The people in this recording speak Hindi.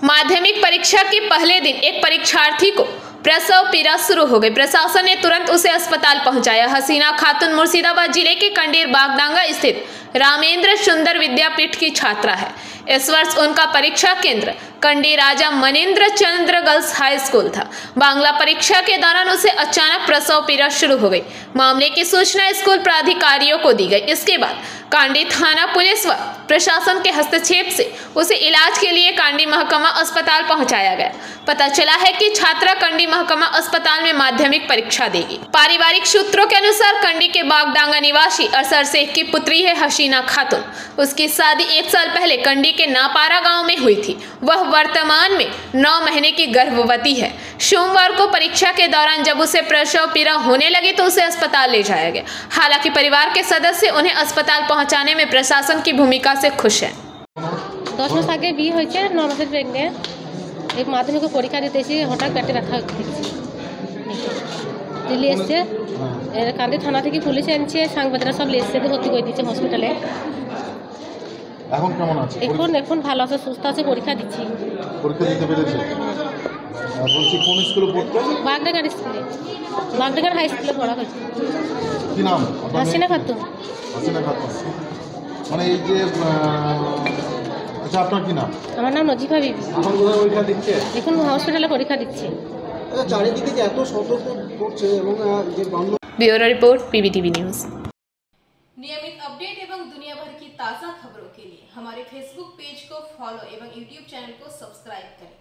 माध्यमिक परीक्षा के पहले दिन एक परीक्षार्थी को प्रसव पीड़ा शुरू हो गई। प्रशासन ने तुरंत उसे अस्पताल पहुंचाया। हसीना खातून मुर्शिदाबाद जिले के कंडेर बागडांगा स्थित रामेंद्र सुंदर विद्यापीठ की छात्रा है। इस वर्ष उनका परीक्षा केंद्र कंडी राजा मनेंद्र चंद्र गर्ल्स हाई स्कूल था। बांग्ला परीक्षा के दौरान उसे अचानक प्रसव पीड़ा शुरू हो गई। मामले की सूचना स्कूल प्राधिकारियों को दी गई। इसके बाद कांडी थाना पुलिस व प्रशासन के हस्तक्षेप से उसे इलाज के लिए कांडी महकमा अस्पताल पहुंचाया गया। पता चला है कि छात्रा कंडी महकमा अस्पताल में माध्यमिक परीक्षा देगी। पारिवारिक सूत्रों के अनुसार कंडी के बागडांगा निवासी असर शेख की पुत्री है हसीना खातून। उसकी शादी 1 साल पहले कंडी के नापारा गांव में हुई थी। वह वर्तमान में 9 महीने की गर्भवती है। सोमवार को परीक्षा के दौरान जब उसे प्रसव पीड़ा होने लगी तो उसे अस्पताल ले जाया गया। हालांकि परिवार के सदस्य उन्हें अस्पताल पहुंचाने में प्रशासन की भूमिका से खुश हैं। 10 মাস আগে বিয়ে হয়েছে, 9 মাসের প্রেগনেন্ট। এই মাধ্যমিক পরীক্ষা দিতে এসে হঠাৎ পেটে ব্যথা হচ্ছে। দিল্লি এসছে, কান্দি থানা থেকে পুলিশ এনেছে, সাংবাদিকরা সব এসছে, ভর্তি করে দিচ্ছে হসপিটালে। এখন কেমন আছে? এখন ভালো আছে, সুস্থ আছে, পরীক্ষা দিচ্ছি। পরীক্ষা দিতে পেরেছে? বলছি কোন স্কুলে পড়তো? বাগডাঙ্গার স্কুলে, বাগডাঙ্গার হাই স্কুলে পড়া হয়েছে। কি নাম? হাসিনা খাতুন। হাসিনা খাতুন। মানে এই যে আচ্ছা, আপনার কি নাম? আমার নাম নজিফা বিবি। এখন কোথায় পরীক্ষা দিচ্ছে? এখন হসপিটালে পরীক্ষা দিচ্ছে। চারিদিকে যে এত সতর্ক করছে এবং যে বন্ধ। Bureau report PBTV news. नियमित अपडेट एवं दुनिया भर की ताज़ा खबरों के लिए हमारे फेसबुक पेज को फॉलो एवं यूट्यूब चैनल को सब्सक्राइब करें।